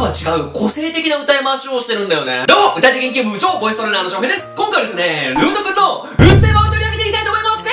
とは違う個性的な歌い回しをしてるんだよね。どうも、歌い手研究部部長、ボイストレーナーの翔平です。今回はですね、ルートくんのうっせぇわを取り上げていきたいと思います。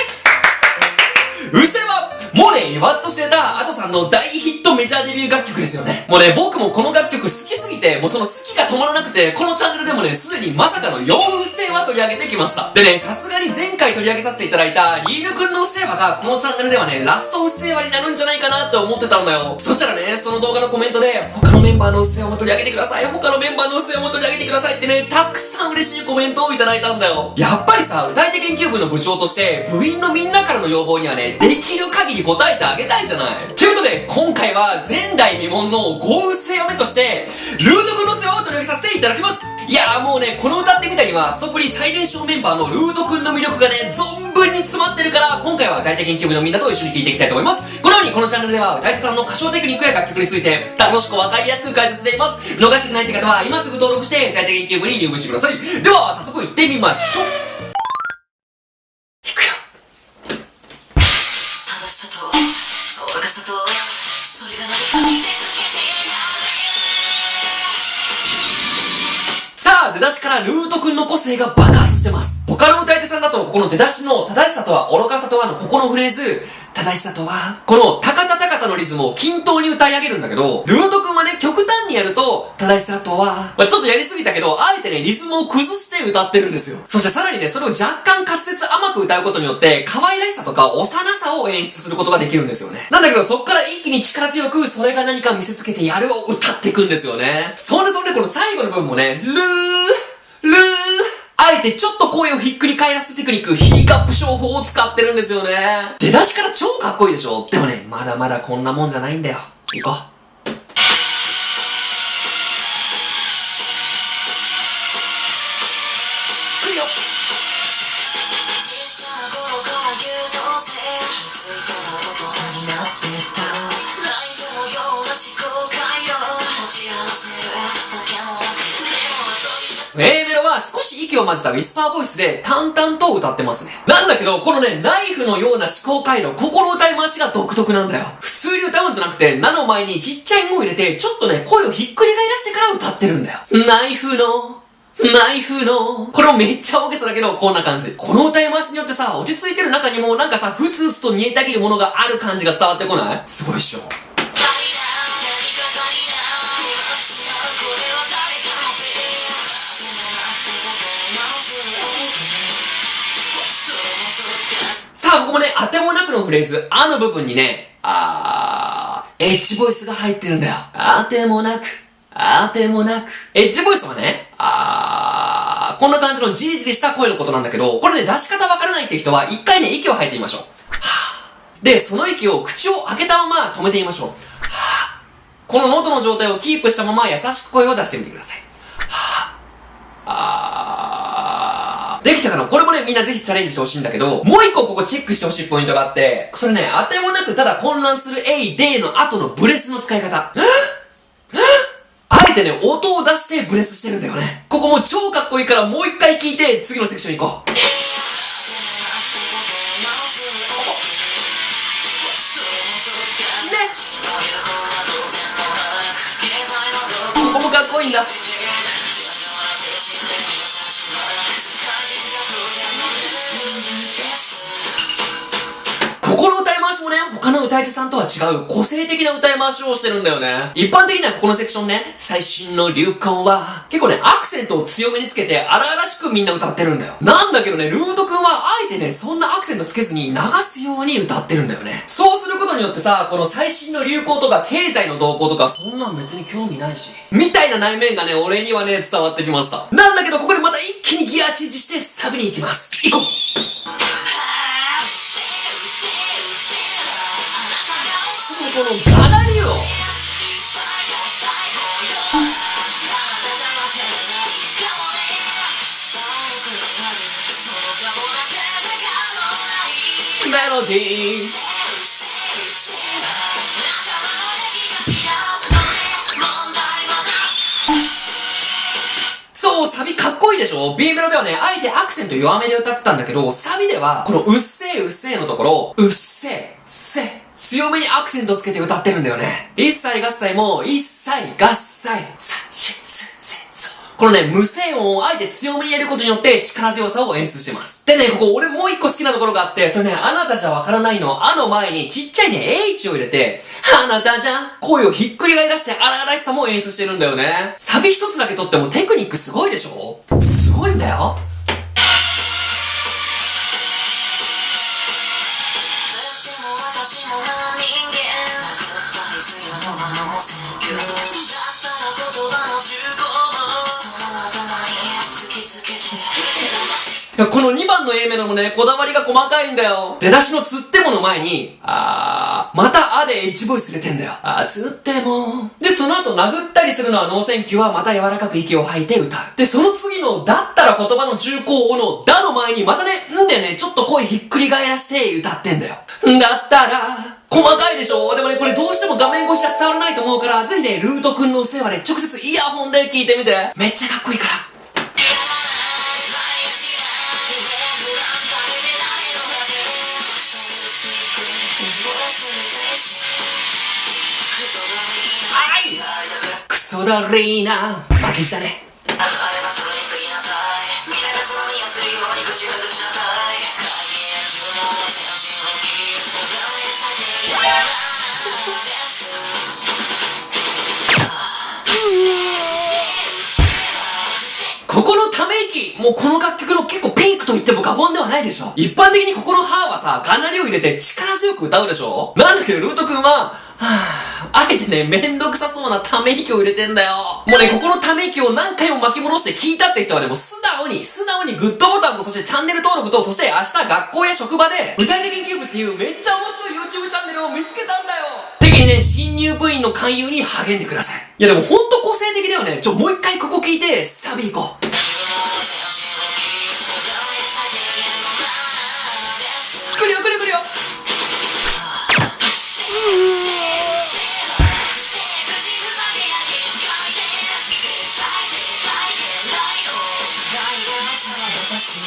うっせぇわ、もうね、言わずと知れたアトさんの大ヒットメジャーデビュー楽曲ですよね。もうね、僕もこの楽曲好きすぎて、もうその好きが止まらなくて、このチャンネルでもね、すでにまさかの4うっせぇわ取り上げてきました。でね、さすがに前回取り上げさせていただいたリーヌくんのうっせぇわが、このチャンネルではね、ラストうっせぇわになるんじゃないかなって思ってたんだよ。そしたらね、その動画のコメントで、他のメンバーのうっせぇわも取り上げてください、他のメンバーのうっせぇわも取り上げてくださいってね、たくさん嬉しいコメントをいただいたんだよ。やっぱりさ、歌い手研究部の部長として、部員のみんなからの要望にはね、できる限り応えてあげたいじゃない。ということで、今回は前代未聞の5うっせぇわ目として、ルートくんのうっせぇわを取り上げさせていただきます。いやーもうね、この歌ってみたには、ストプリ最年少メンバーのルートくんの魅力がね、存分に詰まってるから、今回は歌い手研究部のみんなと一緒に聴いていきたいと思います。このようにこのチャンネルでは、歌い手さんの歌唱テクニックや楽曲について、楽しくわかりやすく解説しています。見逃してないって方は、今すぐ登録して、歌い手研究部に入部してください。では、早速行ってみましょう。さあ、出だしからルートくんの個性が爆発してます。他の歌い手さんだと、ここの出だしの正しさとは愚かさとはのここのフレーズ、正しさとは、この高田高田のリズムを均等に歌い上げるんだけど、ルートくんはね、極端にやると、正しさとは、ちょっとやりすぎたけど、あえてね、リズムを崩して歌ってるんですよ。そしてさらにね、それを若干滑舌甘く歌うことによって、可愛らしさとか幼さを演出することができるんですよね。なんだけど、そっから一気に力強く、それが何か見せつけてやるを歌っていくんですよね。そんでこの最後の部分もね、ルー、あえてちょっと声をひっくり返らすテクニック、ヒーカップ唱法を使ってるんですよね。出だしから超かっこいいでしょ。でもね、まだまだこんなもんじゃないんだよ。行こう。来るよ。A メロは少し息を混ぜたウィスパーボイスで淡々と歌ってますね。なんだけど、このね、ナイフのような思考回路、ここの歌い回しが独特なんだよ。普通に歌うんじゃなくて、なの前にちっちゃい「ん」を入れて、ちょっとね、声をひっくり返らしてから歌ってるんだよ。ナイフの、これもめっちゃ大げさだけど、こんな感じ。この歌い回しによってさ、落ち着いてる中にもなんかさ、ふつふつと煮えたぎるものがある感じが伝わってこない？すごいっしょ。さあ、ここもね、当てもなくのフレーズ、あの部分にね、エッジボイスが入ってるんだよ。当てもなく。エッジボイスはね、こんな感じのじりじりした声のことなんだけど、これね、出し方わからないっていう人は、一回ね、息を吐いてみましょう。で、その息を口を開けたまま止めてみましょう。この喉の状態をキープしたまま優しく声を出してみてください。できたかな？これもね、みんなぜひチャレンジしてほしいんだけど、もう一個ここチェックしてほしいポイントがあって、それね、当てもなくただ混乱するでの後のブレスの使い方。あえてね、音を出してブレスしてるんだよね。ここも超かっこいいからもう一回聞いて、次のセクション行こう。ね。ここもかっこいいんだ。ここの歌い回しもね、他の歌い手さんとは違う個性的な歌い回しをしてるんだよね。一般的にはここのセクションね、最新の流行は、結構ね、アクセントを強めにつけて荒々しくみんな歌ってるんだよ。なんだけどね、ルートくんはあえてね、そんなアクセントつけずに流すように歌ってるんだよね。そうすることによってさ、この最新の流行とか経済の動向とか、そんなん別に興味ないし。みたいな内面がね、俺にはね、伝わってきました。なんだけど、ここでまた一気にギアチェンジしてサビに行きます。行こう。このガラリをメロディーそう、サビかっこいいでしょ？ B メロではね、あえてアクセント弱めで歌ってたんだけど、サビでは、このうっせぇのところ、うっせぇ強めにアクセントつけて歌ってるんだよね。一切合切も、一切合切、さ、し、す、せ、そ。このね、無声音をあえて強めにやることによって力強さを演出してます。でね、ここ俺もう一個好きなところがあって、それね、あなたじゃわからないの、あの前にちっちゃいね、H を入れて、あなたじゃ、声をひっくり返らして荒々しさも演出してるんだよね。サビ一つだけとってもテクニックすごいでしょ？すごいんだよ。この2番の A メロもね、こだわりが細かいんだよ。出だしのつってもの前に、またあで H ボイス入れてんだよ。つっても。で、その後殴ったりするのはノーセンキューはまた柔らかく息を吐いて歌う。で、その次のだったら言葉の重厚音のだの前にまたね、んでね、ちょっと声ひっくり返らして歌ってんだよ。だったら、細かいでしょ？でもね、これどうしても画面越しじゃ伝わらないと思うから、ぜひね、ルートくんのせいはね、直接イヤホンで聞いてみて。めっちゃかっこいいから。クソだリーナ負けしたね。ここのため息、もうこの楽曲の結構ピンクと言っても過言ではないでしょ。一般的にここのハーはさ、かなりを入れて力強く歌うでしょ。なんだけどルートくんは、あえてね、めんどくさそうなため息を入れてんだよ。もうね、ここのため息を何回も巻き戻して聞いたって人はね、もう素直にグッドボタンと、そしてチャンネル登録と、そして明日学校や職場で、歌い手研究部っていうめっちゃ面白い YouTube チャンネルを見つけたんだよ。的にね、新入部員の勧誘に励んでください。いやでもほんと個性的だよね。もう一回ここ聞いて、サビ行こう。来るよ来るよ来るよ。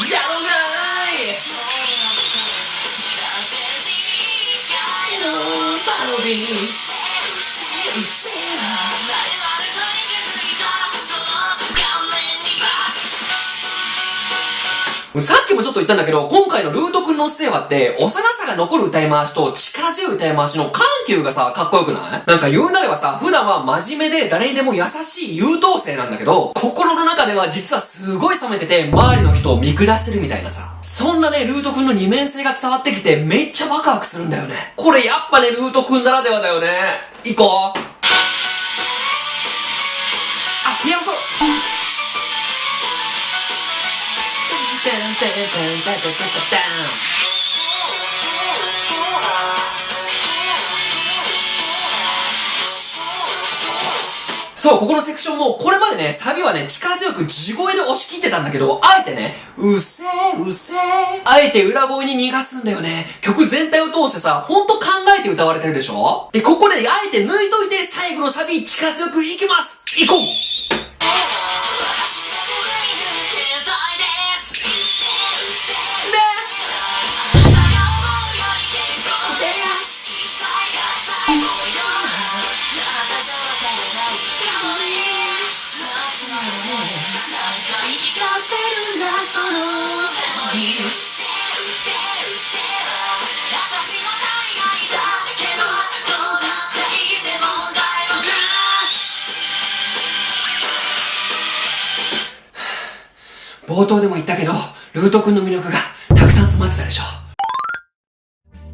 やろうないパロディさっきもちょっと言ったんだけど、今回のルートくんのうっせぇわって、幼さが残る歌い回しと力強い歌い回しの緩急がさ、かっこよくない？なんか言うなればさ、普段は真面目で誰にでも優しい優等生なんだけど、心の中では実はすごい冷めてて、周りの人を見下してるみたいなさ。そんなね、ルートくんの二面性が伝わってきて、めっちゃワクワクするんだよね。これやっぱね、ルートくんならではだよね。行こう。ピアノソロ。そう、ここのセクションも、これまでね、サビはね、力強く地声で押し切ってたんだけど、あえてね、うせー、うせー、あえて裏声に逃がすんだよね。曲全体を通してさ、ほんと考えて歌われてるでしょ？で、ここで、あえて抜いといて、最後のサビ、力強くいきます！いこう！冒頭でも言ったけど、ルートくんの魅力がたくさん詰まってたでしょ。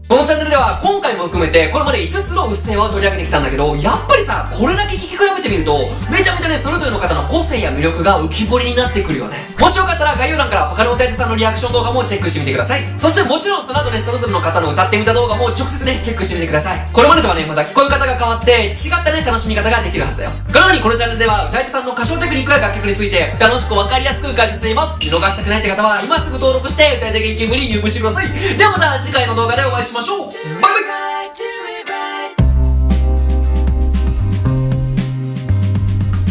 このチャンネルでは今回も含めてこれまで5つのうっせぇわを取り上げてきたんだけど、やっぱりさ、これだけ聞き比べてみるとめちゃめちゃね、それぞれの方の個性や魅力が浮き彫りになってくるよね。もしよかったら概要欄から他の歌い手さんのリアクション動画もチェックしてみてください。そしてもちろんその後ね、それぞれの方の歌ってみた動画も直接ね、チェックしてみてください。これまでとはね、また聞こえ方が変わって違ったね、楽しみ方ができるはずだよ。このようにこのチャンネルでは歌い手さんの歌唱テクニックや楽曲について楽しくわかりやすく解説しています。見逃したくないって方は今すぐ登録して歌い手研究部に入部してください。ではまた次回の動画でお会いしましょう。バイバイ。